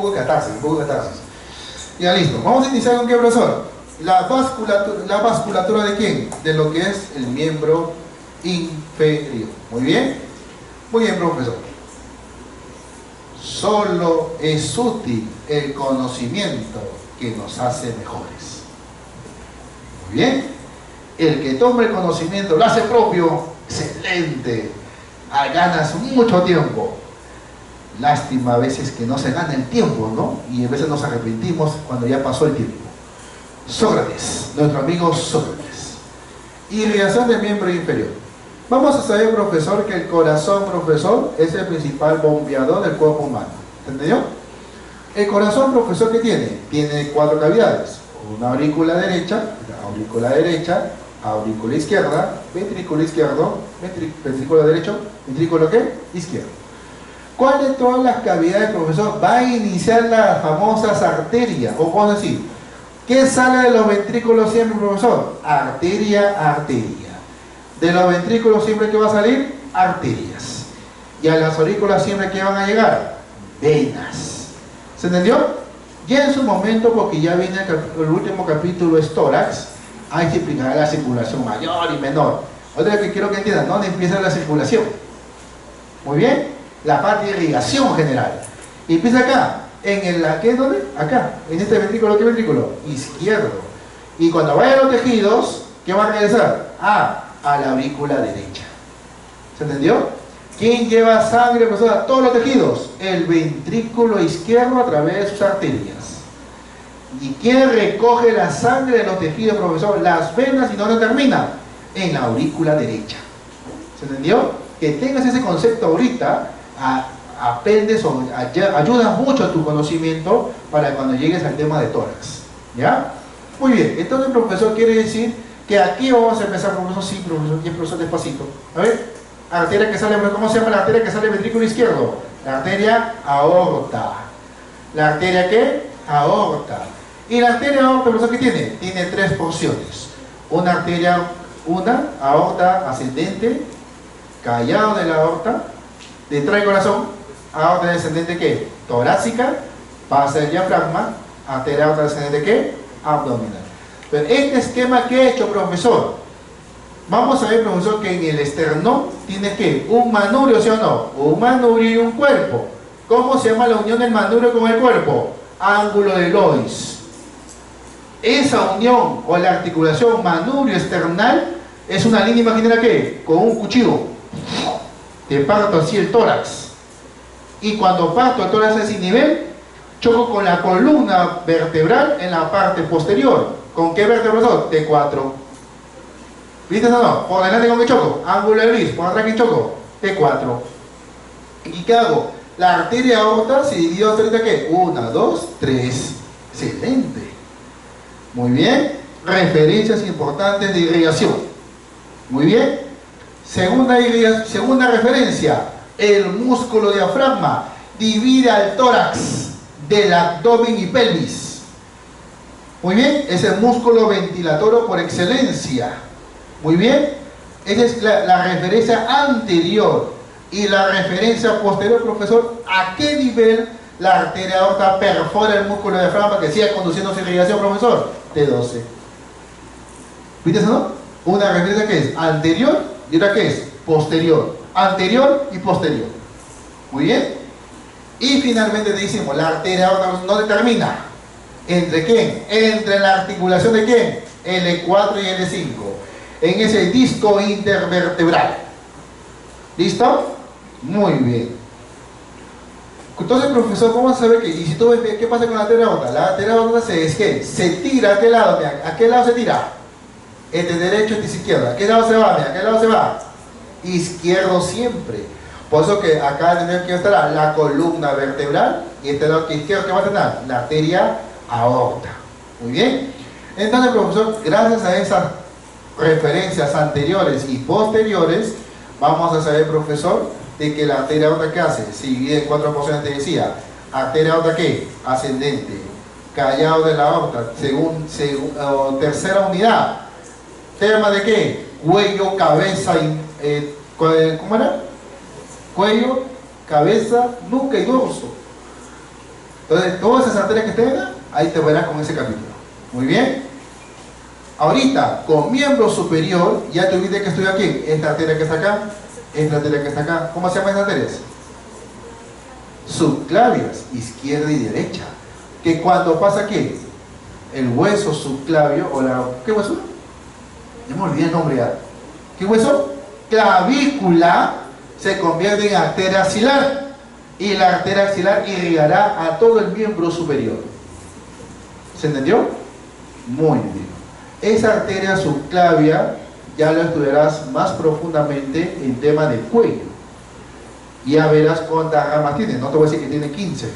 poco de catarsis, un poco de catarsis. Ya listo. Vamos a iniciar con qué, profesor. La vasculatura de quién? De lo que es el miembro inferior. Muy bien. Muy bien, profesor. Solo es útil el conocimiento que nos hace mejores. Muy bien. El que tome el conocimiento, lo hace propio, excelente. Ganas mucho tiempo. Lástima a veces que no se gana el tiempo, ¿no? Y a veces nos arrepentimos cuando ya pasó el tiempo. Sócrates, nuestro amigo Sócrates. Irrigación del miembro inferior. Vamos a saber, profesor, que el corazón, profesor, es el principal bombeador del cuerpo humano. ¿Entendió? El corazón, profesor, ¿qué tiene? Tiene 4 cavidades. Una aurícula derecha, aurícula izquierda, ventrículo izquierdo, ventrículo derecho, ventrículo ¿qué? Izquierdo. ¿Cuál de todas las cavidades, profesor, va a iniciar las famosas arterias? O podemos decir, ¿qué sale de los ventrículos siempre, profesor? Arteria. De los ventrículos siempre, ¿qué va a salir? Arterias. Y a las aurículas siempre, ¿qué van a llegar? Venas. ¿Se entendió? Ya en su momento, porque ya viene el último capítulo, es tórax, ahí se explicará la circulación mayor y menor. Otra que quiero que entiendan, ¿dónde empieza la circulación? Muy bien, la parte de irrigación general. Y empieza acá, ¿qué es dónde? Acá, en este ventrículo, ¿qué ventrículo? Izquierdo. Y cuando vayan los tejidos, ¿qué va a regresar? A la aurícula derecha. ¿Se entendió? ¿Quién lleva sangre, profesor, a todos los tejidos? El ventrículo izquierdo a través de sus arterias. ¿Y quién recoge la sangre de los tejidos, profesor? Las venas. ¿Y dónde termina? En la aurícula derecha. ¿Se entendió? Que tengas ese concepto ahorita, aprendes o ayudas mucho a tu conocimiento para cuando llegues al tema de tórax. ¿Ya? Muy bien. Entonces, profesor, quiere decir que aquí vamos a empezar, profesor, sí, profesor, y el profesor despacito. A ver, arteria que sale, ¿cómo se llama la arteria que sale del ventrículo izquierdo? La arteria aorta. ¿La arteria qué? Aorta. Y la arteria aorta, profesor, ¿qué tiene? Tiene 3 porciones. Una aorta ascendente, callado de la aorta, detrás del corazón, aorta descendente ¿qué? Torácica, pasa el diafragma, arteria aorta descendente ¿qué? Abdominal. Pero este esquema que he hecho, profesor, vamos a ver, profesor, que en el esternón tiene ¿qué? Un manubrio, ¿sí o no? Un manubrio y un cuerpo. ¿Cómo se llama la unión del manubrio con el cuerpo? Ángulo de Lois. Esa unión o la articulación manubrio-esternal es una línea imaginaria ¿qué? Con un cuchillo. Te parto así el tórax. Y cuando parto el tórax a ese nivel, choco con la columna vertebral en la parte posterior. ¿Con qué vértebra? T4. ¿Viste o no? Por delante con qué choco, ángulo de Lois. Por atrás que choco, T4. ¿Y qué hago? La arteria aorta se dividió en ¿qué? 1, 2, 3. Excelente. Muy bien. Referencias importantes de irrigación. Muy bien. Segunda referencia. El músculo diafragma divide al tórax del abdomen y pelvis. Muy bien. Es el músculo ventilatorio por excelencia. Muy bien. Esa es la referencia anterior. Y la referencia posterior, profesor, ¿a qué nivel la arteria aorta perfora el músculo diafragma que siga conduciendo su irrigación, profesor? T12. ¿Viste eso, no? Una referencia que es anterior y otra que es posterior. Anterior y posterior. Muy bien. Y finalmente decimos, la arteria aorta no determina. ¿Entre quién? Entre la articulación de quién? L4 y L5. En ese disco intervertebral. ¿Listo? Muy bien. Entonces, profesor, ¿cómo se sabe que? Y si tú ves, ¿qué pasa con la arteria aorta? La arteria aorta se tira. ¿A qué lado? ¿A qué lado se tira? Este derecho, este izquierdo. ¿A qué lado se va? ¿A qué lado se va? Izquierdo siempre. Por eso que acá tenemos que estar la columna vertebral y este lado izquierdo que va a tener la arteria aorta. Muy bien. Entonces, profesor, gracias a esas referencias anteriores y posteriores, vamos a saber, profesor, de que la arteria aorta, ¿qué hace? Se divide en 4 porciones, te decía. Arteria aorta, ¿qué? Ascendente. Callado de la aorta. Tercera unidad. Tema de qué? Cuello, cabeza y... ¿cómo era? Cuello, cabeza, nuca y dorso. Entonces, todas esas arterias que tengan, ahí te verás con ese capítulo. Muy bien. Ahorita, con miembro superior, ya te olvidé que estoy aquí. Esta arteria que está acá, esta arteria que está acá. ¿Cómo se llaman estas arterias? Subclavias, izquierda y derecha. Que cuando pasa aquí, el hueso subclavio, o la... ¿qué hueso? Ya me olvidé el nombre ya. ¿Qué hueso? Clavícula, se convierte en arteria axilar. Y la arteria axilar irrigará a todo el miembro superior. ¿Se entendió? Muy bien. Esa arteria subclavia ya lo estudiarás más profundamente en tema de cuello. Ya verás cuántas ramas tiene. No te voy a decir que tiene 15.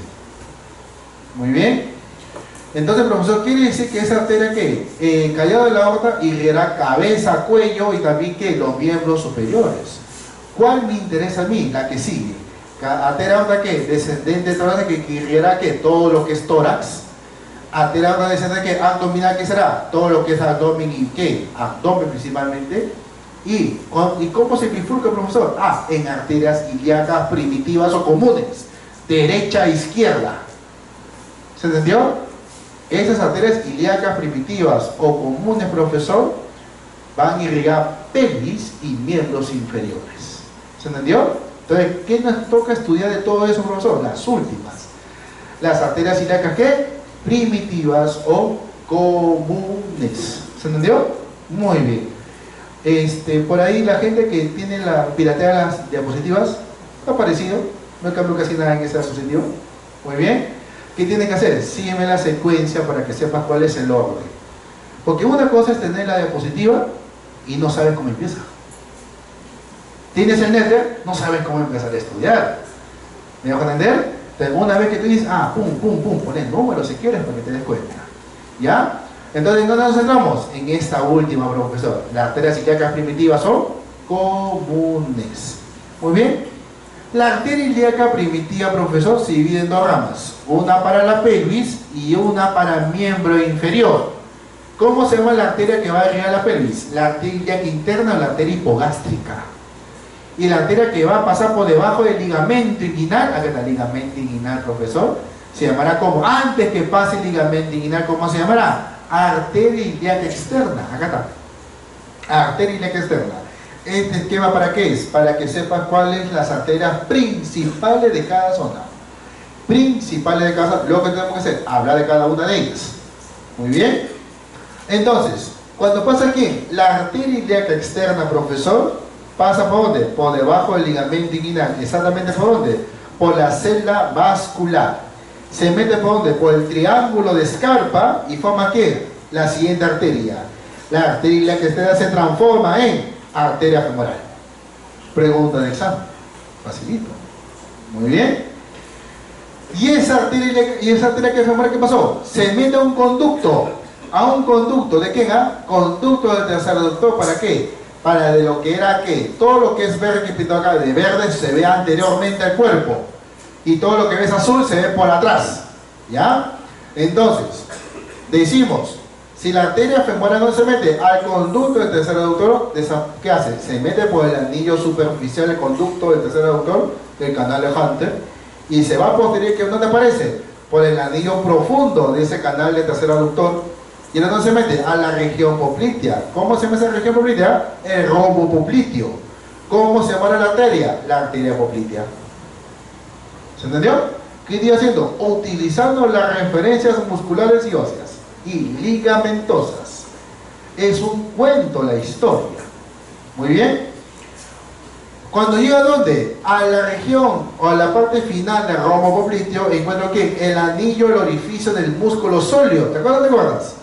Muy bien. Entonces, profesor, quiere decir que esa arteria que callado de la aorta irrigará cabeza, cuello y también que los miembros superiores. ¿Cuál me interesa a mí? La que sigue. Arteria aorta que descendente torácica que irrigará que todo lo que es tórax. Arteria aorta descendente que abdominal, ¿qué será? Todo lo que es abdomen y ¿qué? Abdomen principalmente. ¿Y cómo se bifurca, profesor? En arterias ilíacas primitivas o comunes, derecha e izquierda. ¿Se entendió? Esas arterias ilíacas primitivas o comunes, profesor, van a irrigar pelvis y miembros inferiores. ¿Se entendió? Entonces, ¿qué nos toca estudiar de todo eso, profesor? Las últimas. Las arterias ilíacas, ¿qué? Primitivas o comunes. ¿Se entendió? Muy bien. Por ahí la gente que tiene la piratea de las diapositivas, ha parecido, no cambio casi nada en esa diapositiva. Muy bien. ¿Qué tiene que hacer? Sígueme la secuencia para que sepas cuál es el orden. Porque una cosa es tener la diapositiva y no sabes cómo empieza. Tienes el Netter, no sabes cómo empezar a estudiar. ¿Me dejo entender? Entonces, una vez que tú dices, pum, pon el número si quieres para que te des cuenta. ¿Ya? Entonces, ¿en dónde nos centramos? En esta última, profesor. Las arterias ilíacas primitivas son comunes. Muy bien. La arteria ilíaca primitiva, profesor, se divide en dos ramas. Una para la pelvis y una para el miembro inferior. ¿Cómo se llama la arteria que va a irrigar la pelvis? La arteria ilíaca interna o la arteria hipogástrica. Y la arteria que va a pasar por debajo del ligamento inguinal, acá está el ligamento inguinal, profesor, se llamará como, antes que pase el ligamento inguinal, ¿cómo se llamará? Arteria ilíaca externa, acá está. Arteria ilíaca externa. ¿Este esquema para qué es? Para que sepas cuáles son las arterias principales de cada zona. Principales de cada zona. Lo que tenemos que hacer, hablar de cada una de ellas. Muy bien. Entonces, cuando pasa aquí, la arteria ilíaca externa, profesor, ¿pasa por dónde? Por debajo del ligamento inguinal. ¿Exactamente por dónde? Por la celda vascular. Se mete por dónde? Por el triángulo de Scarpa y forma ¿qué? La siguiente arteria. La arteria ilíaca externa se transforma en arteria femoral. Pregunta de examen. Facilito. Muy bien. Y esa arteria femoral, ¿qué pasó? Se mete a un conducto. ¿A un conducto de qué? Conducto del tercer aductor. ¿Para qué? Para de lo que era ¿qué? Todo lo que es verde que pintó acá de verde se ve anteriormente al cuerpo. Y todo lo que ves azul se ve por atrás. ¿Ya? Entonces, decimos, si la arteria femoral no se mete al conducto del tercer aductor, ¿qué hace? Se mete por el anillo superficial del conducto del tercer aductor, del canal de Hunter, y se va posterior, que ¿dónde aparece? Por el anillo profundo de ese canal del tercer aductor, y entonces se mete a la región poplitea. ¿Cómo se llama esa región poplitea? El rombo popliteo. ¿Cómo se llama la arteria? La arteria poplitea. ¿Se entendió? ¿Qué estoy haciendo? Utilizando las referencias musculares y óseas y ligamentosas. Es un cuento la historia. Muy bien. Cuando llega a ¿dónde? A la región o a la parte final del rombo popliteo, encuentro que el anillo, el orificio del músculo sóleo. ¿Te acuerdas? ¿Te acuerdas?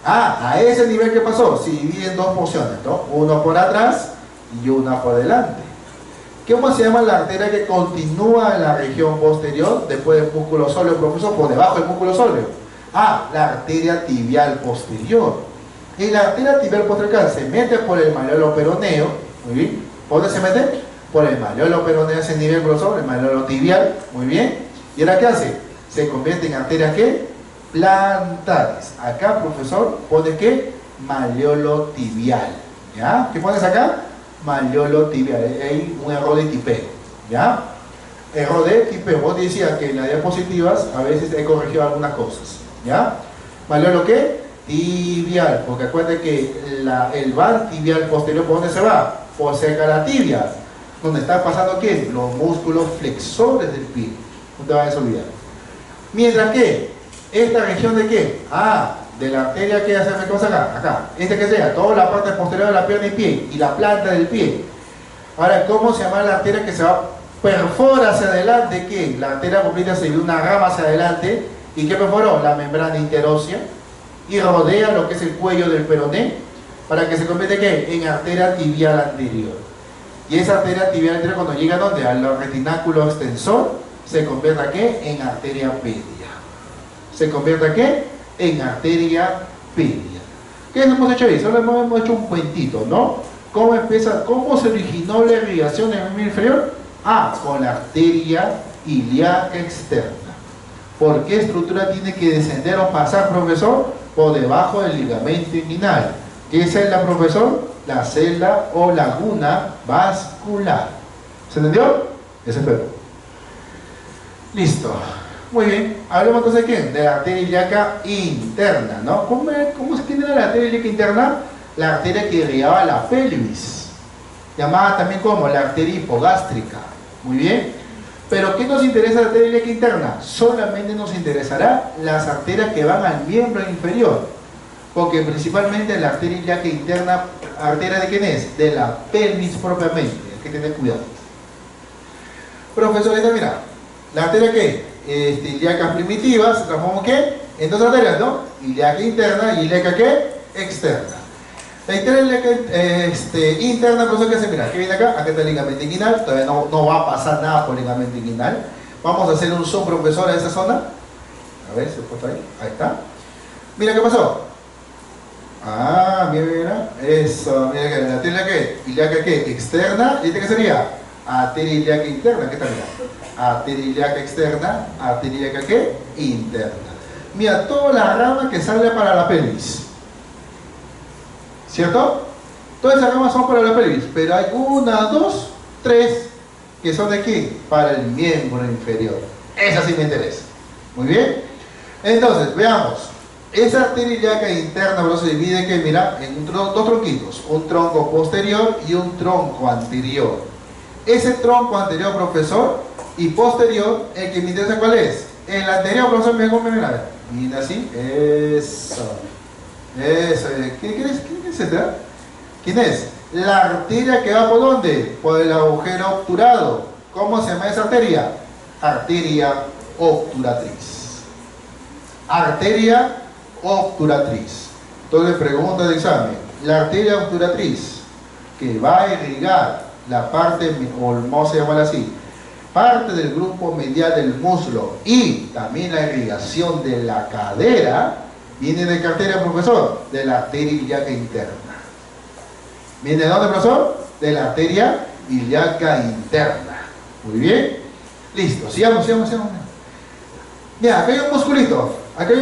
A ese nivel que pasó, se divide en dos porciones, ¿no? Uno por atrás y una por delante. ¿Cómo se llama la arteria que continúa en la región posterior después del músculo sóleo, profesor? Por debajo del músculo sóleo. La arteria tibial posterior. Y la arteria tibial posterior se mete por el malleolo peroneo. Muy bien. ¿Por dónde se mete? Por el malleolo peroneo, ese nivel, profesor, el malleolo tibial. Muy bien. ¿Y ahora qué hace? Se convierte en arterias ¿qué? Plantares. Acá, profesor, pone ¿qué? Malleolo tibial. ¿Ya? ¿Qué pones acá? Malleolo tibial. Hay un error de tipeo. ¿Ya? error de tipeo. Vos decías que en las diapositivas a veces he corregido algunas cosas, ¿ya? ¿Vale lo que? Tibial, porque acuérdate que el van tibial posterior, ¿por dónde se va? Por cerca de la tibia, donde está pasando ¿qué? Los músculos flexores del pie. No te vayas a olvidar. Mientras que esta región de ¿qué? Ah, de la arteria que hace cosa acá, acá. Este que sea, toda la parte posterior de la pierna y pie y la planta del pie. Ahora, ¿cómo se llama la arteria que se va perfora hacia adelante? ¿Qué? La arteria completa se ve una rama hacia adelante. ¿Y qué perforó? La membrana interósea. Y rodea lo que es el cuello del peroné para que se convierta ¿qué? En arteria tibial anterior. Y esa arteria tibial anterior, cuando llega ¿a dónde? Al retináculo extensor, se convierte ¿qué? En arteria pedia. Se convierte ¿qué? En arteria pedia. ¿Qué hemos hecho ahí? Solo hemos hecho un cuentito, ¿no? ¿Cómo empieza? ¿Cómo se originó la irrigación en el miembro inferior? Ah, con la arteria ilíaca externa. ¿Por qué estructura tiene que descender o pasar, profesor? Por debajo del ligamento inguinal. ¿Qué celda, profesor? La celda o laguna vascular. ¿Se entendió? Eso espero. Listo. Muy bien. Hablemos entonces de quién? De la arteria ilíaca interna, ¿no? ¿Cómo se tiene la arteria ilíaca interna? La arteria que irrigaba la pelvis, llamada también como la arteria hipogástrica. Muy bien. Pero ¿qué nos interesa la arteria ilíaca interna? Solamente nos interesará las arterias que van al miembro inferior, porque principalmente la arteria ilíaca interna, ¿arteria de quién es? De la pelvis propiamente. Hay que tener cuidado. Profesor, mira, la arteria ¿qué? Ilíaca primitiva se transforma en ¿qué? En dos arterias, ¿no? Ilíaca interna y ilíaca ¿qué? Externa. La ilíaca interna, profesor, ¿qué hace? Mira, ¿qué viene acá? Acá está el ligamento inguinal. Todavía no va a pasar nada por el ligamento inguinal. Vamos a hacer un zoom, profesor, a esa zona. A ver, se puede ahí. Ahí está. Mira, ¿qué pasó? Ah, mira. Eso, mira que la arteria ¿qué? Ilíaca ¿qué? Externa. ¿Y este qué sería? Arteria ilíaca interna. ¿Qué está? Mira. Arteria ilíaca externa. Arteria ilíaca ¿qué? Interna. Mira, toda la rama que sale para la pelvis. ¿Cierto? Todas esas ramas son para la pelvis, pero hay una, dos, tres que son de aquí, para el miembro inferior. Esa sí me interesa. Muy bien. Entonces, veamos. Esa arteria ilíaca interna se divide que, mira, en dos tronquitos, un tronco posterior y un tronco anterior. Ese tronco anterior, profesor, y posterior, el que me interesa, ¿cuál es? El anterior, profesor, mira así. Eso. Eso. ¿Quién es? La arteria que va por ¿dónde? Por el agujero obturado. ¿Cómo se llama esa arteria? Arteria obturatriz. Arteria obturatriz. Entonces, pregunta de examen. La arteria obturatriz que va a irrigar la parte, o vamos a llamarla así, parte del grupo medial del muslo y también la irrigación de la cadera, ¿viene de qué arteria, profesor? De la arteria ilíaca interna. ¿Viene de dónde, profesor? De la arteria ilíaca interna. Muy bien. Listo. Sigamos. Mira, acá hay un musculito. A ver,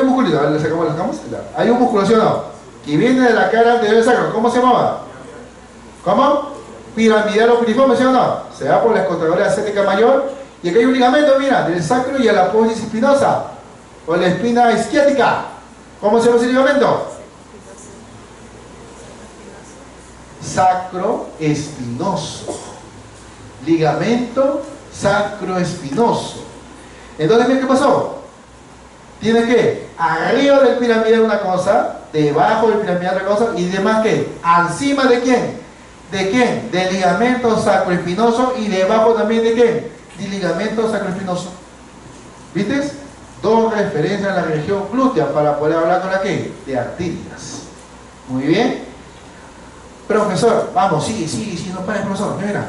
¿le sacamos las camas? Hay un músculo, ¿sí o no? Que viene de la cara anterior del sacro. ¿Cómo se llamaba? ¿Cómo? Piramidal o piriforme, ¿sí o no? Se va por la escotagola ascética mayor. Y acá hay un ligamento, mira, del sacro y a la apófisis espinosa. O la espina isquiática. ¿Cómo se llama ese ligamento? Sacroespinoso. Ligamento sacroespinoso. Entonces, ¿qué pasó? Tiene que arriba del piramidal una cosa, debajo del piramidal otra cosa, y demás ¿qué? Encima de quién? ¿De quién? Del ligamento sacroespinoso, y debajo también ¿de quién? Del ligamento sacroespinoso. ¿Viste? Dos referencias a la región glútea para poder hablar con la ¿qué? De arterias. Muy bien. Profesor, vamos, sí, no pares, profesor, mira.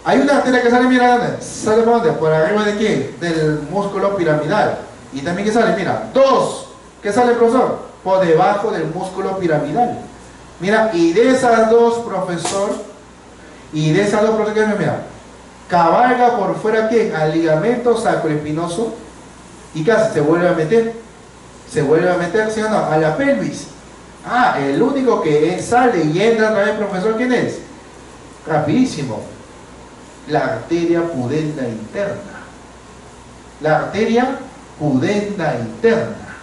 Hay una arteria que sale, mira, ¿dónde? ¿Sale por dónde? Por arriba de quién? Del músculo piramidal. Y también que sale, mira, dos. ¿Qué sale, profesor? Por debajo del músculo piramidal. Mira, y de esas dos, profesor, mira, cabalga por fuera ¿quién? Al ligamento sacroespinoso. ¿Y qué hace? Se vuelve a meter, ¿sí o no? A la pelvis. Ah, el único que sale y entra otra vez, profesor, ¿quién es? Rapidísimo. La arteria pudenda interna. La arteria pudenda interna.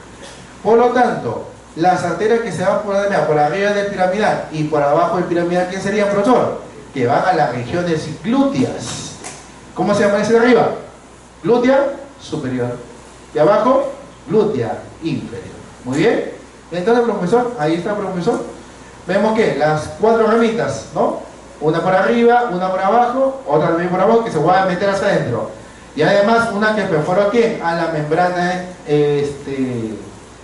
Por lo tanto, las arterias que se van por arriba del piramidal y por abajo del piramidal, ¿qué serían, profesor? Que van a las regiones glúteas. ¿Cómo se llama ese de arriba? Glútea superior. Y abajo, glútea inferior. Muy bien. Entonces, profesor, ahí está, profesor. Vemos que las 4 ramitas, ¿no? Una por arriba, una por abajo, otra también por abajo, que se va a meter hacia adentro. Y además una que perfora aquí a la membrana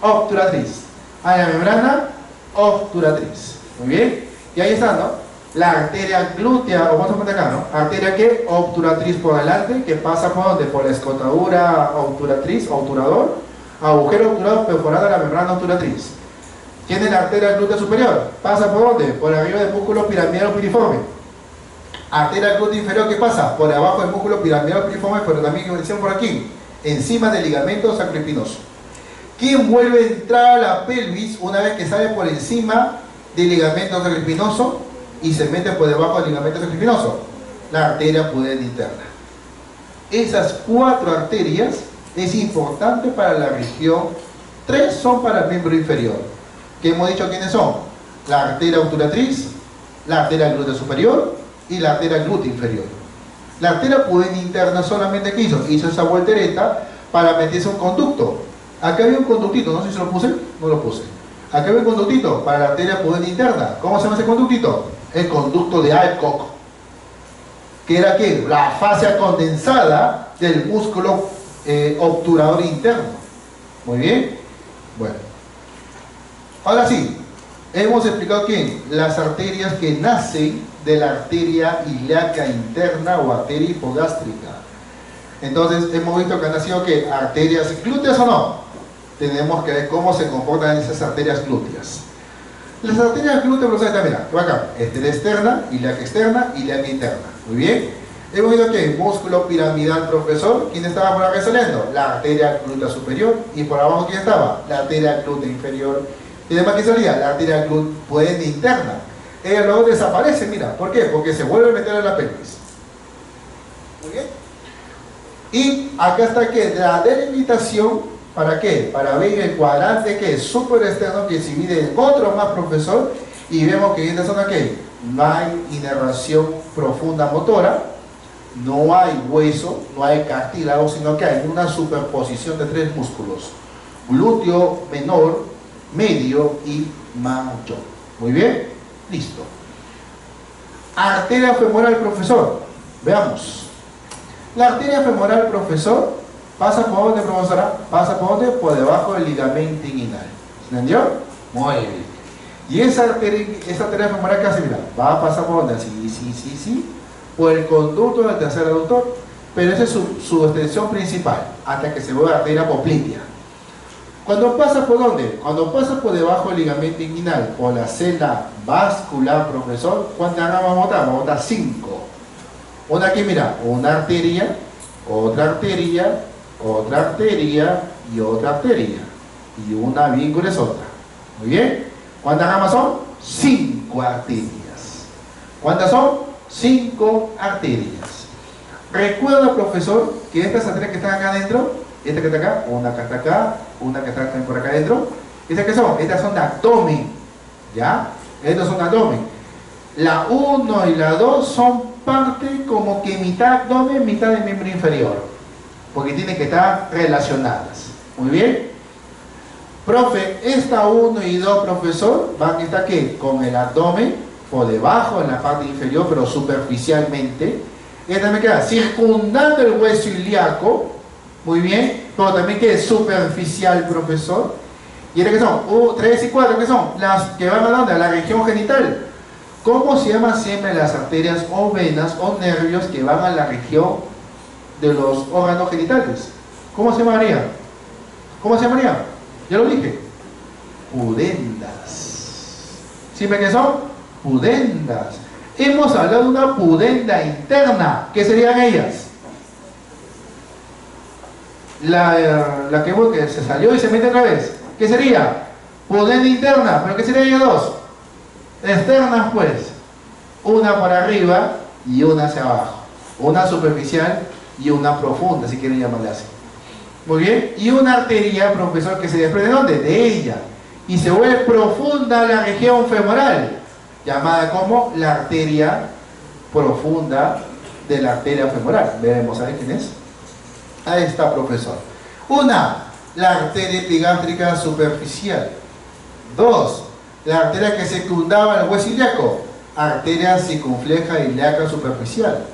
obturatriz. A la membrana obturatriz. Muy bien. Y ahí está, ¿no? La arteria glútea, o vamos a poner acá, ¿no? Arteria que obturatriz por delante, que pasa por donde, por la escotadura obturatriz, obturador, agujero obturado perforado a la membrana obturatriz. Tiene la arteria glútea superior, pasa por donde, por arriba del músculo piramidal o piriforme. Arteria glútea inferior, ¿qué pasa? Por abajo del músculo piramidal o piriforme, pero también que decíamos por aquí, encima del ligamento sacroespinoso. ¿Quién vuelve a entrar a la pelvis una vez que sale por encima del ligamento sacroespinoso y se mete por debajo del ligamento sacroespinoso? La arteria pudenda interna. Esas 4 arterias es importante para la región. 3 son para el miembro inferior, que hemos dicho quiénes son: la arteria obturatriz, la arteria glútea superior y la arteria glútea inferior. La arteria pudenda interna solamente que hizo esa voltereta para meterse un conducto. Acá había un conductito, no sé si lo puse, no lo puse. Acá había un conductito para la arteria pudenda interna. ¿Cómo se llama ese conductito? El conducto de Alcock, que era ¿qué? La fascia condensada del músculo obturador interno. Muy bien. Bueno, ahora sí, hemos explicado que las arterias que nacen de la arteria ilíaca interna o arteria hipogástrica. Entonces hemos visto que han nacido ¿qué? Arterias glúteas o no. Tenemos que ver cómo se comportan esas arterias glúteas. Las arterias glúteas, profesor, mira, acá, arteria externa, ilíaca externa, ilíaca interna. Muy bien. Hemos visto que músculo piramidal, profesor, ¿quién estaba por acá saliendo? La arteria glútea superior. Y por abajo, ¿quién estaba? La arteria glútea inferior. Y además, ¿qué salía? La arteria glútea pudenda interna. Ella luego desaparece, mira. ¿Por qué? Porque se vuelve a meter en la pelvis. Muy bien. Y acá está que la delimitación, ¿para qué? Para ver el cuadrante que es súper externo, que se divide en otro más, profesor. Y vemos que en esta zona que no hay inervación profunda motora, no hay hueso, no hay cartílago, sino que hay una superposición de 3 músculos: glúteo menor, medio y mayor. Muy bien, listo. Arteria femoral, profesor. Veamos. La arteria femoral, profesor, pasa por donde, profesora, pasa por donde, por debajo del ligamento inguinal. ¿Entendió? Muy bien. Y esa arteria femoral que hace, mira, va a pasar por donde, sí, por el conducto del tercer aductor, pero esa es su extensión principal, hasta que se vuelve arteria poplitea. Cuando pasa por dónde, cuando pasa por debajo del ligamento inguinal, por la célula vascular, profesor, ¿cuántas ramas vamos a botar? Vamos a botar 5. Una aquí, mira, una arteria, otra arteria, otra arteria y otra arteria, y una bien gruesota. Muy bien. ¿Cuántas ramas son? 5 arterias. ¿Cuántas son? 5 arterias. Recuerda, profesor, que estas arterias que están acá adentro, esta que está acá, una que está acá, una que está también por acá adentro, ¿estas qué son? Estas son de abdomen, ¿ya? Estas son de abdomen. La 1 y la 2 son parte como que mitad abdomen, mitad de miembro inferior, porque tienen que estar relacionadas. Muy bien. Profe, esta 1 y 2, profesor, van a estar ¿qué? Con el abdomen por debajo, en la parte inferior, pero superficialmente. Esta me queda circundando el hueso ilíaco. Muy bien. Pero también que es superficial, profesor. ¿Y estas qué son? 3 y 4, ¿qué son? Las que van a dónde? A la región genital. ¿Cómo se llaman siempre las arterias o venas o nervios que van a la región de los órganos genitales? ¿Cómo se llamaría? ¿Cómo se llamaría? Ya lo dije. Pudendas. ¿Siempre que son? Pudendas. Hemos hablado de una pudenda interna. ¿Qué serían ellas? La que se salió y se mete otra vez. ¿Qué sería? Pudenda interna. ¿Pero qué serían ellas dos? Externas, pues. Una por arriba y una hacia abajo. Una superficial y una profunda, si quieren llamarle así. Muy bien. Y una arteria, profesor, que se desprende ¿de dónde? De ella. Y se vuelve profunda la región femoral, llamada como la arteria profunda de la arteria femoral. Veremos, ¿sabe quién es? Ahí está, profesor. Una, la arteria epigástrica superficial. Dos, la arteria que secundaba al hueso ilíaco, arteria circunfleja ilíaca superficial.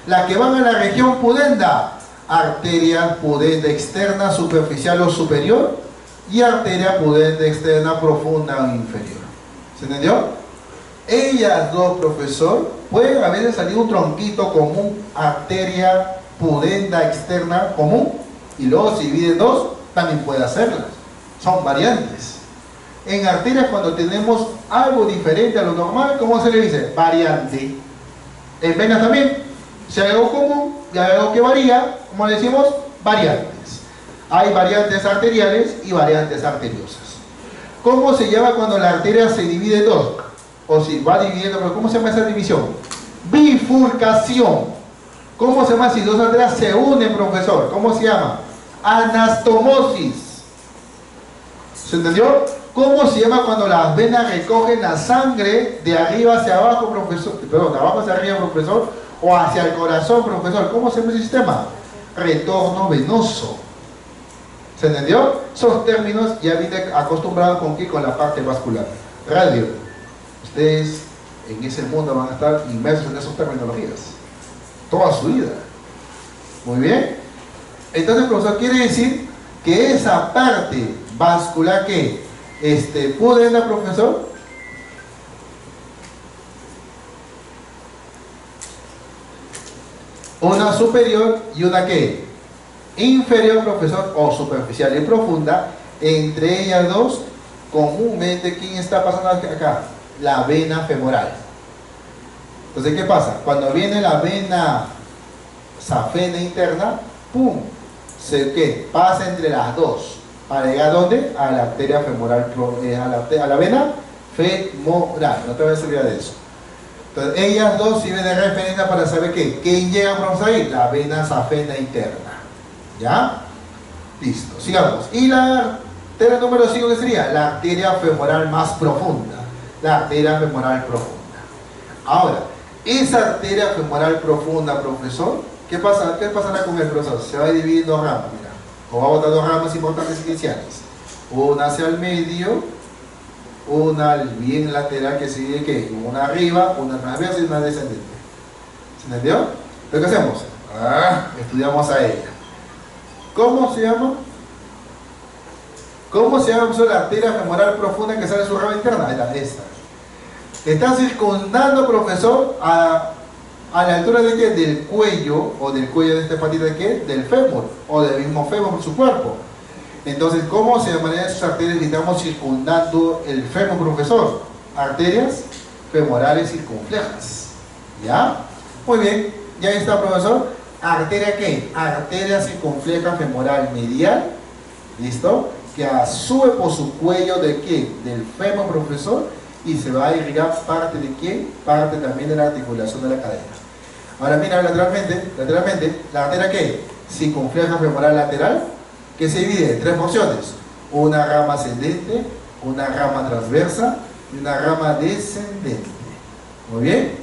La que van a la región pudenda, arteria pudenda externa superficial o superior, y arteria pudenda externa profunda o inferior. ¿Se entendió? Ellas dos, profesor, pueden a veces salir un tronquito común, arteria pudenda externa común, y luego se divide en dos, también puede hacerlas. Son variantes. En arterias, cuando tenemos algo diferente a lo normal, ¿cómo se le dice? Variante. En venas también, si hay algo común y hay algo que varía, ¿cómo le decimos? Variantes. Hay variantes arteriales y variantes arteriosas. ¿Cómo se llama cuando la arteria se divide en dos? O si va dividiendo, pero ¿cómo se llama esa división? Bifurcación. ¿Cómo se llama si dos arterias se unen, profesor? ¿Cómo se llama? Anastomosis. ¿Se entendió? ¿Cómo se llama cuando las venas recogen la sangre de arriba hacia abajo, profesor? Perdón, de abajo hacia arriba, profesor, o hacia el corazón, profesor. ¿Cómo se llama ese sistema? Retorno venoso. ¿Se entendió? Esos términos ya vine acostumbrado con qué, con la parte vascular. Radio. Ustedes en ese mundo van a estar inmersos en esas terminologías toda su vida. Muy bien. Entonces, profesor, quiere decir que esa parte vascular que pudenda, profesor, una superior y una ¿qué? Inferior, profesor, o superficial y profunda. Entre ellas dos, comúnmente, ¿quién está pasando acá? La vena femoral. Entonces, ¿qué pasa? Cuando viene la vena safena interna, ¡pum! ¿Qué? Pasa entre las dos. ¿Para llegar a dónde? A la arteria femoral, a la vena femoral. No te voy a olvidar de eso. Entonces, ellas dos sirven de referencia para saber qué. ¿Quién llega, profesor, ahí? La vena safena interna. ¿Ya? Listo, sigamos. Y la arteria número 5, ¿qué sería? La arteria femoral más profunda. La arteria femoral profunda. Ahora, esa arteria femoral profunda, profesor, ¿qué pasa? ¿Qué pasará con el profesor? Se va a dividir en dos ramas, mira. O va a botar dos ramas importantes iniciales. Una hacia el medio, una bien lateral que se divide, ¿qué? Una arriba, una transversa y una descendente. ¿Se entendió? ¿Pero qué hacemos? Estudiamos a ella. ¿Cómo se llama? ¿Cómo se llama, profesor, la arteria femoral profunda que sale de su rama interna? Esta. Está circundando, profesor, a la altura de ¿qué? Del cuello, o del cuello de esta patita de ¿qué? Del fémur, o del mismo fémur por su cuerpo. Entonces, ¿cómo se llamarían esas arterias que estamos circundando el fémur, profesor? Arterias femorales circunflejas. ¿Ya? Muy bien, ya está, profesor. ¿Arteria qué? Arteria circunfleja femoral medial. ¿Listo? Que sube por su cuello de ¿qué? Del fémur, profesor, y se va a irrigar parte de ¿quién? Parte también de la articulación de la cadera. Ahora mira, lateralmente, ¿la arteria qué? Circunfleja femoral lateral, que se divide en tres porciones: una rama ascendente, una rama transversa y una rama descendente. Muy bien.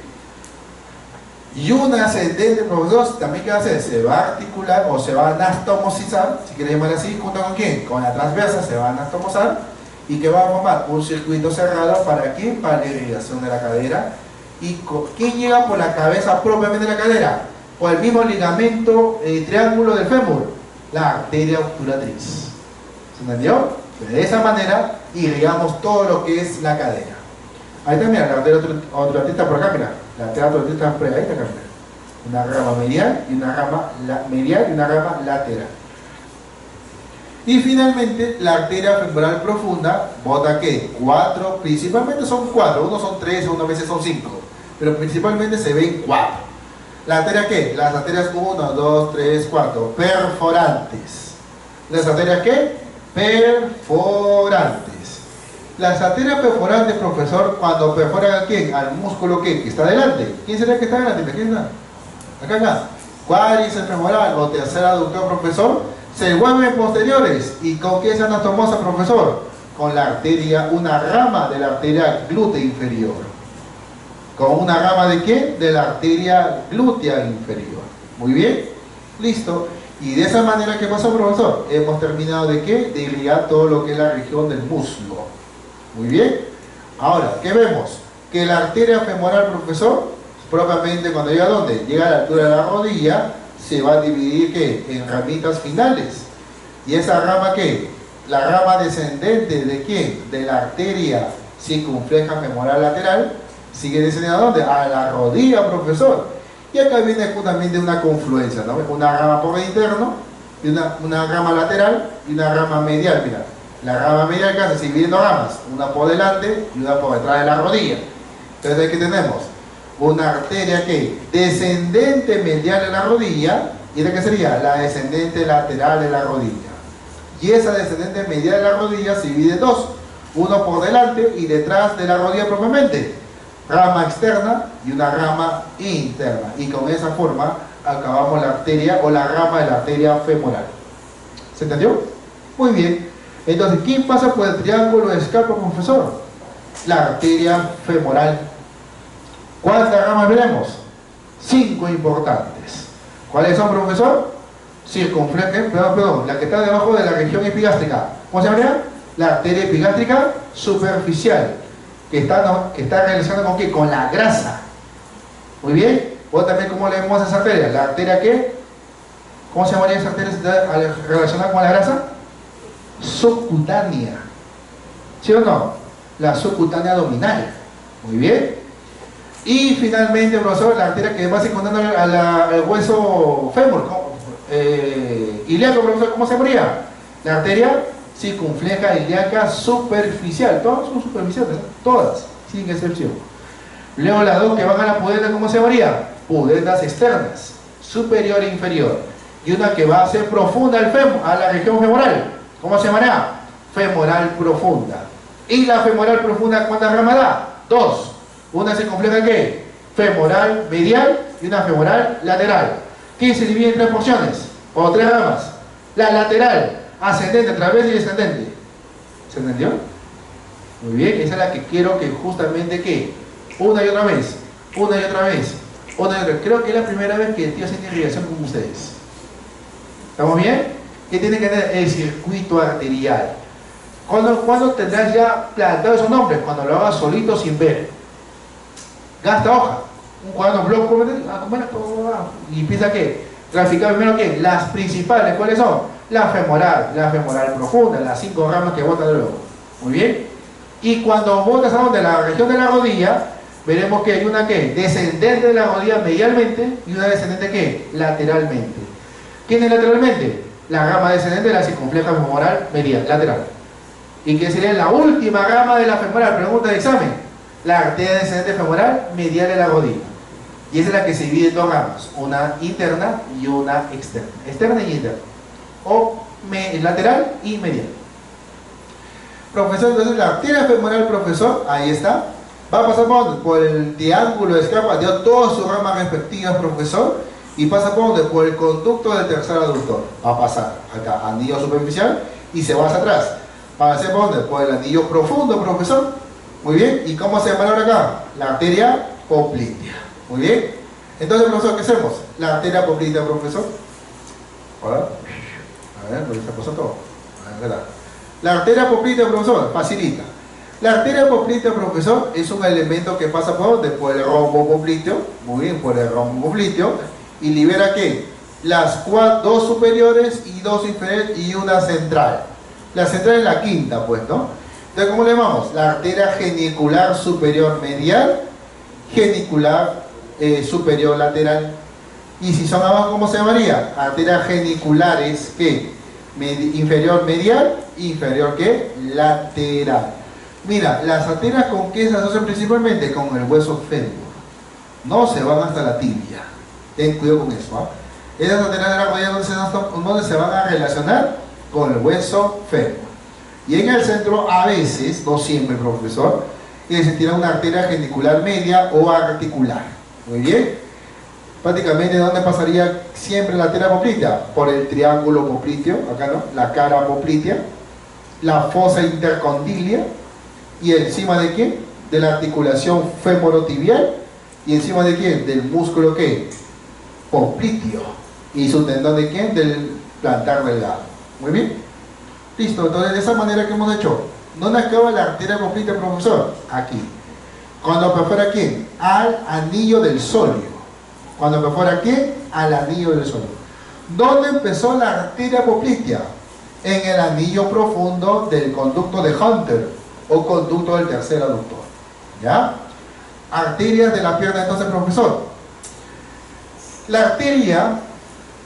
Y una ascendente, profesor, también ¿qué va a hacer? Se va a articular o se va a anastomosizar, si quiere llamar así, ¿junto con quién? Con la transversa se va a anastomosar, y que va a formar un circuito cerrado ¿para qué? Para la irrigación de la cadera. ¿Y quién llega por la cabeza propiamente de la cadera? Por el mismo ligamento triángulo del fémur, la arteria obturatriz. ¿Se entendió? De esa manera irrigamos todo lo que es la cadera. Ahí está, mira, la arteria obturatriz está por acá, mira. La arteria obturatriz está por ahí, está acá, mira. Una rama medial y una rama lateral. Y finalmente, la arteria femoral profunda bota ¿qué? Cuatro, principalmente son cuatro, unos son tres, unas veces son cinco, pero principalmente se ven cuatro. ¿La arteria qué? Las arterias 1, 2, 3, 4, perforantes. ¿Las arterias qué? Perforantes. Las arterias perforantes, profesor, cuando perforan ¿a quién? Al músculo ¿qué? Que está delante. ¿Quién será el que está delante? ¿Quién está? Acá. Cuádriceps femoral o tercer aductor, profesor, se vuelven posteriores. ¿Y con qué es anastomosa, profesor? Con la arteria, una rama de la arteria glútea inferior. ¿Con una rama de qué? De la arteria glútea inferior. Muy bien, listo. Y de esa manera, ¿qué pasó, profesor? Hemos terminado de qué? De irrigar todo lo que es la región del muslo. Muy bien. Ahora, ¿qué vemos? Que la arteria femoral, profesor, propiamente cuando llega a ¿dónde? Llega a la altura de la rodilla, se va a dividir ¿qué? En ramitas finales. ¿Y esa rama qué? La rama descendente ¿de quién? De la arteria circunfleja femoral lateral, sigue descendiendo ¿a dónde? A la rodilla, profesor. Y acá viene justamente una confluencia, ¿no? Una rama por el interno, y una rama lateral y una rama medial. Mira, la rama medial acá se divide en dos ramas, una por delante y una por detrás de la rodilla. Entonces aquí tenemos una arteria que descendente medial de la rodilla, y ¿de qué sería? La descendente lateral de la rodilla. Y esa descendente medial de la rodilla se divide en dos, uno por delante y detrás de la rodilla propiamente, rama externa y una rama interna, y con esa forma acabamos la arteria o la rama de la arteria femoral. ¿Se entendió? Muy bien. Entonces, ¿quién pasa por el triángulo de Scarpa, profesor? La arteria femoral. ¿Cuántas ramas veremos? 5 importantes. ¿Cuáles son, profesor? Circunfleja, perdón, la que está debajo de la región epigástrica. ¿Cómo se llama? La arteria epigástrica superficial, que está relacionada con ¿qué? Con la grasa. Muy bien. O también, ¿cómo leemos esa arteria? La arteria ¿qué? ¿Cómo se llamaría esa arteria relacionada con la grasa? Subcutánea. ¿Sí o no? La subcutánea abdominal. Muy bien. Y finalmente, profesor, la arteria que va circundando al hueso fémur, ilíaco, profesor, ¿cómo se llamaría? La arteria circunfleja ilíaca superficial. Todas son superficiales, ¿no? Todas, sin excepción. Luego las dos que van a la pudenda, ¿cómo se llamaría? Pudendas externas, superior e inferior. Y una que va a ser profunda al fémur, a la región femoral. ¿Cómo se llamará? Femoral profunda. ¿Y la femoral profunda cuántas ramas da? 2. Una se compleja ¿qué? Femoral medial y una femoral lateral. ¿Qué se divide en 3 porciones? O 3 ramas. La lateral, ascendente, transversa y descendente. ¿Se entendió? Muy bien, esa es la que quiero que justamente ¿qué? Una y otra vez, una y otra vez, una y otra vez. Creo que es la primera vez que estoy haciendo irrigación con ustedes. ¿Estamos bien? ¿Qué tiene que tener? El circuito arterial. ¿Cuándo tendrás ya plantado esos nombres? Cuando lo hagas solito sin ver. Gasta hoja, un cuaderno bloco, y empieza ¿qué? Graficar primero ¿qué? Las principales, ¿cuáles son? La femoral profunda, las 5 ramas que botan luego. Muy bien. Y cuando botas a donde la región de la rodilla, veremos que hay una ¿qué? Descendente de la rodilla medialmente y una descendente ¿qué? Lateralmente. ¿Quién es lateralmente? La rama descendente de la circunfleja femoral medial, lateral. ¿Y qué sería la última rama de la femoral? Pregunta de examen. La arteria descendente femoral medial de la rodilla. Y esa es la que se divide en 2 ramas, una interna y una externa. Externa y interna. O lateral y medial. Profesor, entonces la arteria femoral, profesor, ahí está. Va a pasar por el triángulo de Scarpa, dio todas sus ramas respectivas, profesor. Y pasa por donde? Por el conducto del tercer aductor. Va a pasar acá, anillo superficial, y se va hacia atrás. ¿Para hacer por dónde? Por el anillo profundo, profesor. Muy bien. ¿Y cómo se llama ahora acá? La arteria poplitea. Muy bien. Entonces, profesor, ¿qué hacemos? La arteria poplitea, profesor. Hola. A ver, ¿dónde está pasando todo? A ver, ¿verdad? La arteria poplitea, profesor, facilita. La arteria poplitea, profesor, es un elemento que pasa por dónde? Por el rombo popliteo. Muy bien, por el rombo popliteo. Y libera ¿qué? Las 2 superiores y 2 inferiores y una central. La central es la quinta, pues, ¿no? Entonces, ¿cómo le llamamos? La arteria genicular superior medial, genicular superior lateral. Y si son abajo, ¿cómo se llamaría? Arterias geniculares, ¿qué? Inferior medial, inferior, ¿qué? Lateral. Mira, las arterias con qué se asocian principalmente con el hueso fémur. No se van hasta la tibia. Ten cuidado con eso, ¿eh? Esas arterias de la rodilla donde se van a relacionar con el hueso fémur. Y en el centro, a veces, no siempre, profesor, se tira una arteria genicular media o articular. Muy bien. prácticamente ¿dónde pasaría siempre la arteria poplitea? Por el triángulo popliteo, acá no, la cara poplitea, la fosa intercondilia, y encima de ¿qué? De la articulación femorotibial, y encima de ¿quién? Del músculo ¿qué? Popliteo, y su tendón de ¿quién? Del plantar delgado. Muy bien, listo. Entonces de esa manera que hemos hecho, ¿dónde acaba la arteria poplitea, profesor? Aquí. Cuando perfora ¿quién? Al anillo del sóleo. Cuando perfora ¿quién? Al anillo del sóleo. ¿Dónde empezó la arteria poplitea? En el anillo profundo del conducto de Hunter o conducto del tercer aductor. ¿Ya? Arterias de la pierna, entonces, profesor. La arteria,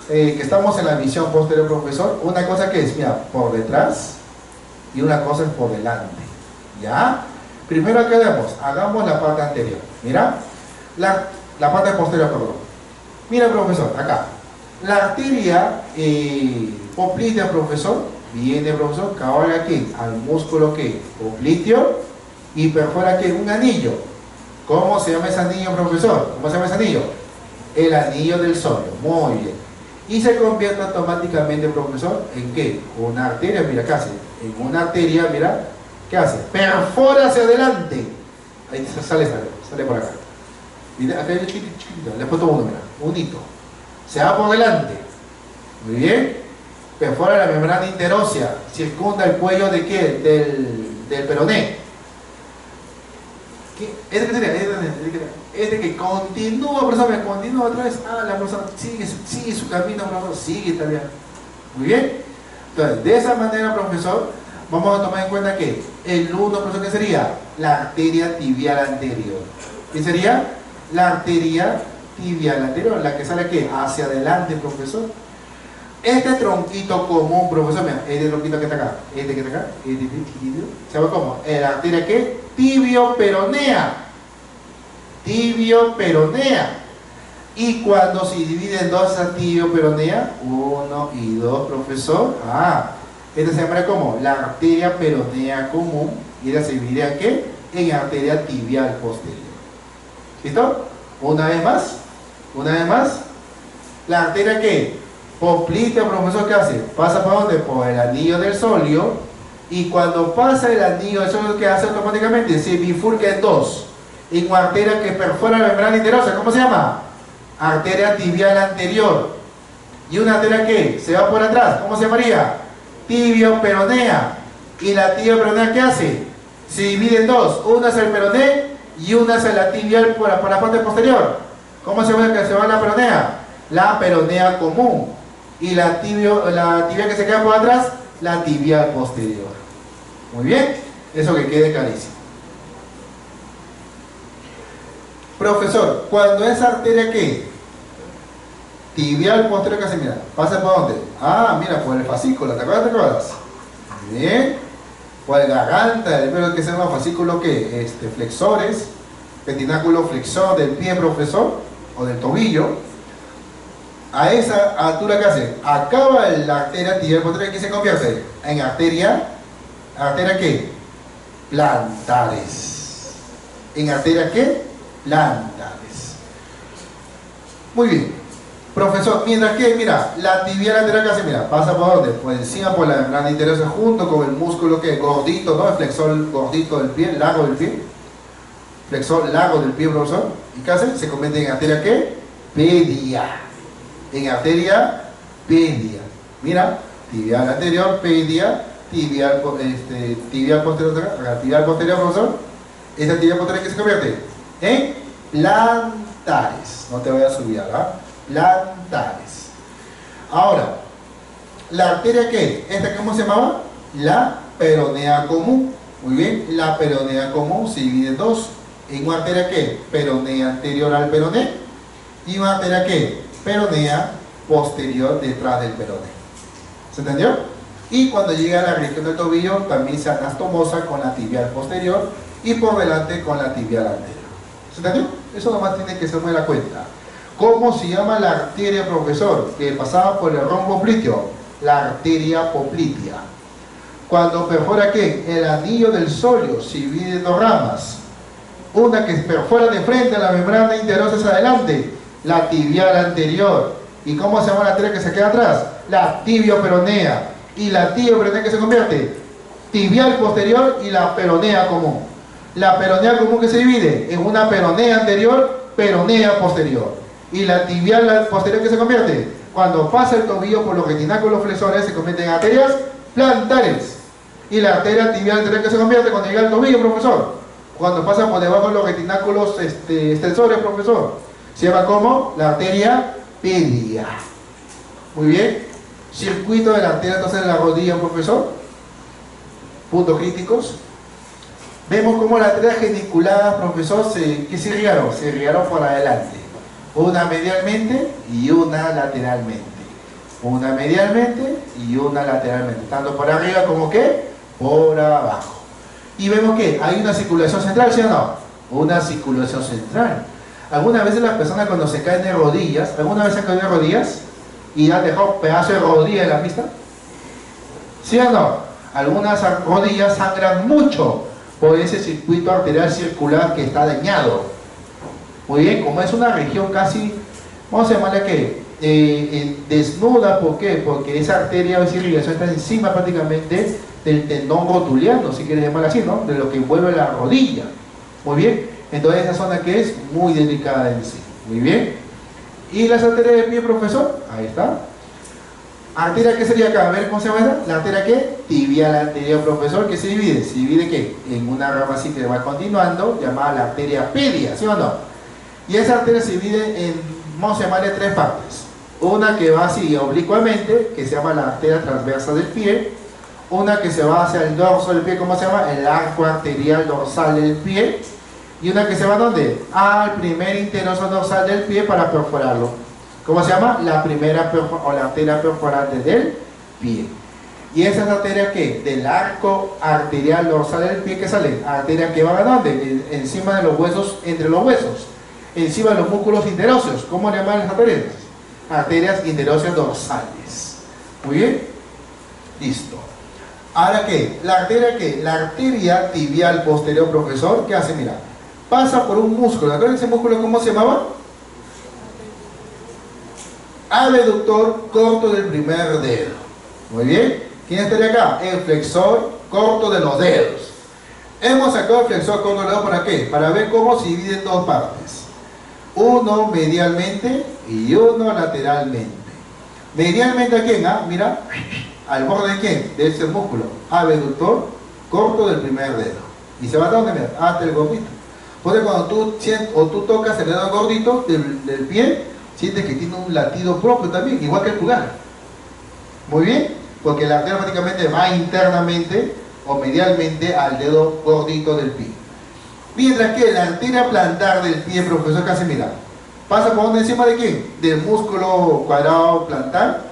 que estamos en la visión posterior, profesor, una cosa que es, mira, por detrás y una cosa es por delante. ¿Ya? Primero, ¿qué hagamos? Hagamos la parte anterior. Mira, la parte posterior, perdón. Mira, profesor, acá. La arteria poplitea, profesor, viene, profesor, cabalga aquí al músculo que popliteo y perfora aquí un anillo. ¿Cómo se llama ese anillo, profesor? ¿Cómo se llama ese anillo? El anillo del sóleo. Muy bien. Y se convierte automáticamente, profesor, ¿en qué? Una arteria, mira, ¿qué hace? En una arteria, mira, ¿qué hace? Perfora hacia adelante. Ahí sale por acá. Mira, acá hay un chiquitito, le he puesto uno, mira, un hito. Se va por delante. Muy bien. Perfora la membrana interósea, circunda el cuello de ¿qué? Del peroné. Este que continúa, profesor, continúa otra vez. La persona sigue su camino, profesor, sigue también. Muy bien. Entonces, de esa manera, profesor, vamos a tomar en cuenta que el 1, profesor, ¿qué sería? La arteria tibial anterior. ¿Qué sería? La arteria tibial anterior, la que sale ¿qué? Hacia adelante, profesor. Este tronquito común, profesor, mira, este tronquito que está acá, este que está acá, este chiquitito, ¿se llama cómo? La arteria ¿qué? Tibio-peronea. Tibio-peronea. Y cuando se divide en dos esa tibio-peronea, 1 y 2, profesor, esta se llama como la arteria peronea común, y esta se dividiría ¿qué? En arteria tibial posterior. ¿Listo? Una vez más, la arteria ¿qué? Poplitea, profesor, ¿qué hace? Pasa por ¿dónde? Por el anillo del sóleo, y cuando pasa el anillo del sóleo, ¿qué hace automáticamente? Se bifurca en dos, en una arteria que perfora la membrana interosa. ¿Cómo se llama? Arteria tibial anterior. Y una arteria que se va por atrás, ¿cómo se llamaría? Tibio-peronea. ¿Y la tibio-peronea qué hace? Se divide en dos, una es el peroné y una es la tibial por la parte posterior. ¿Cómo se llama que se va la peronea? La peronea común. Y la tibial que se queda por atrás, la tibial posterior. Muy bien, eso que quede clarísimo. Profesor, cuando esa arteria ¿qué? Tibial posterior, ¿qué hace? Mira, ¿pasa por dónde? Mira, por el fascículo, ¿te acuerdas? Bien. Por el garganta, el que se llama fascículo ¿qué? Flexores, petináculo flexor del pie, profesor, o del tobillo. A esa altura, ¿qué hace? Acaba la arteria tibial posterior, ¿qué se convierte? En arteria ¿qué? Plantares. ¿En arteria qué? Plantares. Muy bien. Profesor, mientras que, mira, la tibial anterior, ¿qué hace? Mira, pasa por ¿dónde? Por encima, por la membrana interosa, junto con el músculo que gordito, ¿no? El flexor gordito del pie, largo del pie. Flexor largo del pie, profesor. ¿Y qué hace? Se convierte en arteria ¿qué? Pedia. En arteria pedia. Mira, tibial anterior, pedia, tibial posterior, tibial posterior, profesor. Esa tibial posterior, ¿qué se convierte? En plantares. No te vayas a subir, ¿verdad? Plantares. Ahora, la arteria ¿qué? ¿Esta cómo se llamaba? La peronea común. Muy bien, la peronea común se divide en dos. En una arteria ¿qué? Peronea anterior al peroné, y una arteria ¿qué? Peronea posterior detrás del peroné. ¿Se entendió? Y cuando llega a la región del tobillo, también se anastomosa con la tibial posterior y por delante con la tibial anterior. ¿Se entendió? Eso nomás tiene que ser la cuenta. ¿Cómo se llama la arteria, profesor? Que pasaba por el rombo popliteo. La arteria poplitea. Cuando perfora ¿qué? El anillo del sóleo se divide en dos ramas. Una que perfora de frente a la membrana interosa hacia adelante La tibial anterior. ¿Y cómo se llama la arteria que se queda atrás? La tibio-peronea. ¿Y la tibio-peronea que se convierte? Tibial posterior y la peronea común. La peronea común que se divide en una peronea anterior, peronea posterior. ¿Y la tibial posterior que se convierte? Cuando pasa el tobillo por los retináculos flexores se convierte en arterias plantares. ¿Y la arteria tibial anterior que se convierte cuando llega al tobillo, profesor? Cuando pasa por debajo de los retináculos extensores, profesor. Se llama como la arteria pedia. Muy bien. Circuito de la arteria entonces de la rodilla, profesor. Puntos críticos. Vemos como la arteria geniculada, profesor, ¿qué se irrigaron? Se irrigaron por adelante. Una medialmente y una lateralmente. Una medialmente y una lateralmente. Tanto por arriba como ¿qué? Por abajo. Y vemos que hay una circulación central, ¿sí o no? Una circulación central. Algunas veces las personas cuando se caen de rodillas, ¿alguna vez se han caído de rodillas? ¿Y han dejado pedazo de rodilla en la pista? ¿Sí o no? Algunas rodillas sangran mucho por ese circuito arterial circular que está dañado. Muy bien, como es una región casi, vamos a llamarle que desnuda, ¿por qué? Porque esa arteria o esa irrigación está encima prácticamente del tendón rotuliano, si quieres llamarlo así, ¿no? De lo que envuelve la rodilla. Muy bien, entonces esa zona que es muy delicada en sí. Muy bien. ¿Y las arterias del pie, profesor? Ahí está. ¿Arteria qué sería acá? A ver, ¿cómo se llama esa? ¿La arteria qué? Tibial anterior, profesor, ¿qué se divide? ¿Se divide qué? En una rama así que va continuando, llamada la arteria pedia, ¿sí o no? Y esa arteria se divide en, vamos a llamarle, tres partes. Una que va así oblicuamente, que se llama la arteria transversa del pie. Una que se va hacia el dorso del pie, ¿cómo se llama? El arco arterial dorsal del pie. Y una que se va, ¿dónde? Al primer interoso dorsal del pie para perforarlo. ¿Cómo se llama? La primera o la arteria perforante del pie. ¿Y esa es la arteria qué? Del arco arterial dorsal del pie que sale. Arteria que va a ¿dónde? Encima de los huesos, entre los huesos. Encima de los músculos interóseos. ¿Cómo le llaman las arterias? Arterias interóseas dorsales. Muy bien. Listo. Ahora ¿qué? ¿La arteria qué? La arteria tibial posterior, profesor, ¿qué hace? Mira, pasa por un músculo. ¿Acuerdan ese músculo cómo se llamaba? Abductor corto del primer dedo. Muy bien. ¿Quién estaría acá? El flexor corto de los dedos. Hemos sacado el flexor corto de los dedos ¿para qué? Para ver cómo se divide en dos partes. Uno medialmente y uno lateralmente. Medialmente ¿a quién? ¿Ah? Mira, ¿al borde de quién? De ese músculo. Abductor corto del primer dedo. ¿Y se va a dónde? Hasta el gordito. Entonces cuando tú tocas el dedo gordito del pie, sientes que tiene un latido propio también, igual que el pulgar. Muy bien, porque la arteria prácticamente va internamente o medialmente al dedo gordito del pie. Mientras que la arteria plantar del pie, profesor Casimira, pasa por donde encima de quién? Del músculo cuadrado plantar.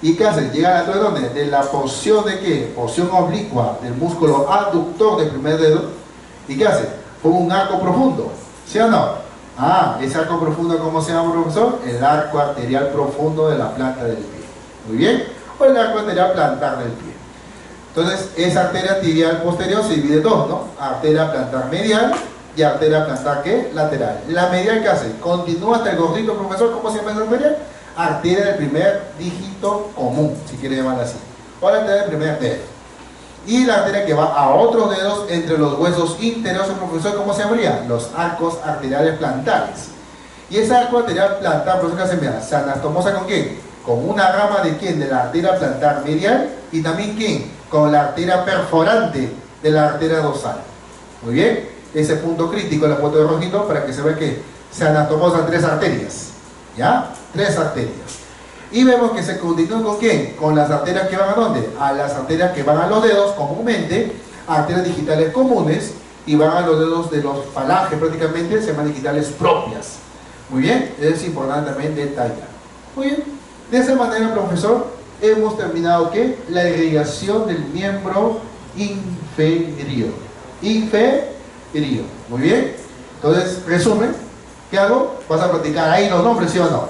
¿Y qué hace? Llega a la altura de dónde? De la porción de qué? Porción oblicua del músculo aductor del primer dedo. ¿Y qué hace? Pone un arco profundo. ¿Sí o no? Ah, ese arco profundo, ¿cómo se llama, profesor? El arco arterial profundo de la planta del pie. Muy bien. O el arco arterial plantar del pie. Entonces, esa arteria tibial posterior se divide en dos, ¿no? Arteria plantar medial y arteria plantar, ¿qué? Lateral. La medial, ¿qué hace? Continúa hasta el gordito, profesor. ¿Cómo se llama esa arteria? Arteria del primer dígito común, si quiere llamarla así. O la arteria del primer dedo. Y la arteria que va a otros dedos entre los huesos interosos, profesor, ¿cómo se llamaría? Los arcos arteriales plantares. Y ese arco arterial plantar, profesor, ¿qué se llama? ¿Se anastomosa con quién? Con una rama de quién? De la arteria plantar medial. Y también quién? Con la arteria perforante de la arteria dorsal. Muy bien. Ese punto crítico en la foto de rojito para que se vea que se anastomosan tres arterias. ¿Ya? Tres arterias. Y vemos que se continúa con quién? Con las arterias que van a ¿dónde? A las arterias que van a los dedos comúnmente, arterias digitales comunes, y van a los dedos de los falanges prácticamente, se llaman digitales propias. Muy bien, es importante también detallar. Muy bien, de esa manera, profesor, hemos terminado ¿qué? La irrigación del miembro inferior. Inferior. Muy bien, entonces, resumen, ¿qué hago? Vas a practicar ahí los nombres, ¿sí o no?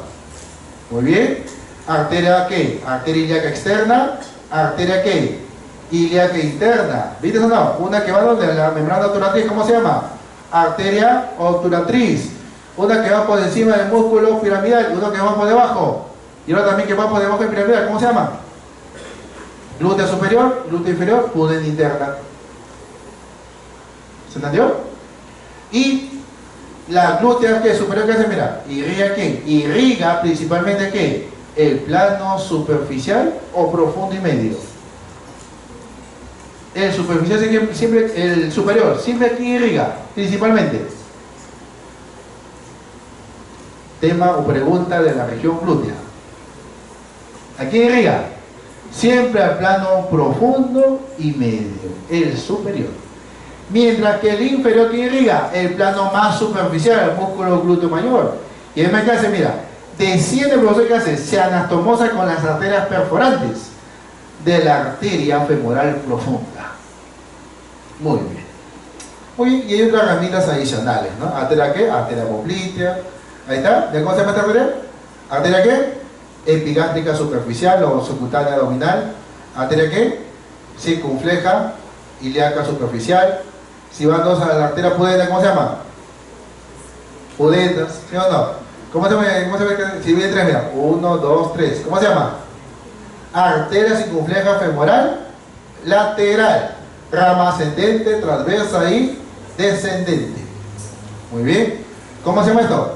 Muy bien. Arteria ¿qué? Arteria ilíaca externa. Arteria ¿qué? Ilíaca interna. ¿Viste o no? Una que va donde la membrana obturatriz, ¿cómo se llama? Arteria obturatriz. Una que va por encima del músculo piramidal y uno que va por debajo. Y otra también que va por debajo del piramidal. ¿Cómo se llama? Glútea superior, glútea inferior, pudenda interna. ¿Se entendió? Y la glútea que superior que hace, mira, irriga ¿quién? Irriga principalmente ¿qué? El plano superficial o profundo y medio. El superficial siempre, el superior, siempre aquí irriga, principalmente. Tema o pregunta de la región glútea. ¿A quién irriga? Siempre al plano profundo y medio, el superior. Mientras que el inferior que irriga, el plano más superficial, el músculo glúteo mayor. Y además que hace, mira, desciende el profesor que hace, se anastomosa con las arterias perforantes de la arteria femoral profunda. Muy bien. Muy bien, y hay otras herramientas adicionales, ¿no? ¿Arteria qué? Arteria poplitea. Ahí está. ¿De cómo se llama esta arteria? ¿Arteria qué? Epigástrica superficial o subcutánea abdominal. ¿Arteria qué? Circunfleja, ilíaca superficial. Si van dos a la arteria pudenda, ¿cómo se llama? Pudendas, ¿sí o no? ¿Cómo se ve? Si viene tres, mira. 1, 2, 3. ¿Cómo se llama? Arteria circunfleja femoral lateral. Rama ascendente, transversa y descendente. Muy bien. ¿Cómo se llama esto?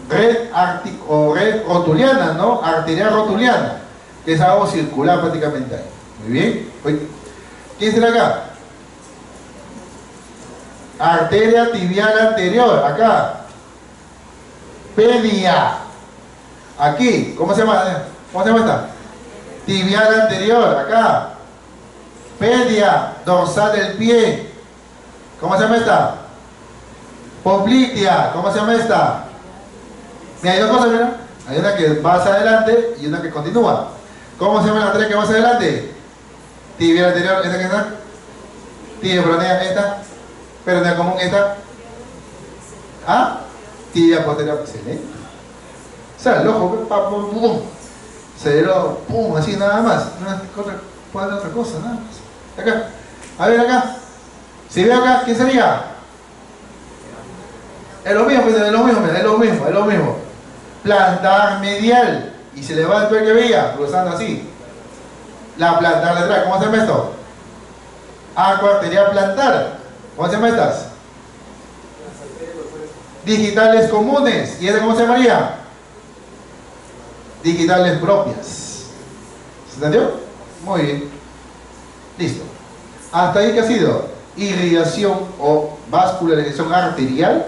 Red rotuliana, ¿no? Arteria rotuliana, que es algo circular prácticamente ahí. Muy bien. ¿Quién será acá? Arteria tibial anterior, acá. Pedia. Aquí, ¿cómo se llama? ¿Cómo se llama esta? Tibial anterior, acá. Pedia, dorsal del pie. ¿Cómo se llama esta? Poplitea. ¿Cómo se llama esta? Mira, hay dos cosas, mira. Hay una que va hacia adelante y una que continúa. ¿Cómo se llama la arteria que va hacia adelante? Tibial anterior, ¿esta que está? Tibia peronea, esta. Peronea común, esta. ¿Ah? Tibia posterior, excelente. O sea, el ojo, pum, pum. Cerebro, pum, así nada más. Puede hacer otra cosa, nada más. Acá. A ver, acá. Si veo acá, ¿quién sería? Es lo mismo, es lo mismo. Plantar medial. Y se levanta el que veía, cruzando así. La plantar lateral, ¿cómo se llama esto? Arco arterial plantar. ¿Cómo se llama estas? Digitales comunes. ¿Y esta cómo se llamaría? Digitales propias. ¿Se entendió? Muy bien. Listo. Hasta ahí que ha sido irrigación o vascularización arterial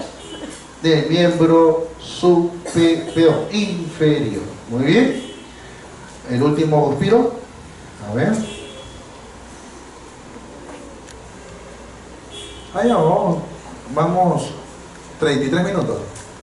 del miembro superior, inferior. Muy bien. El último suspiro. A ver. Allá vamos. Vamos 33 minutos.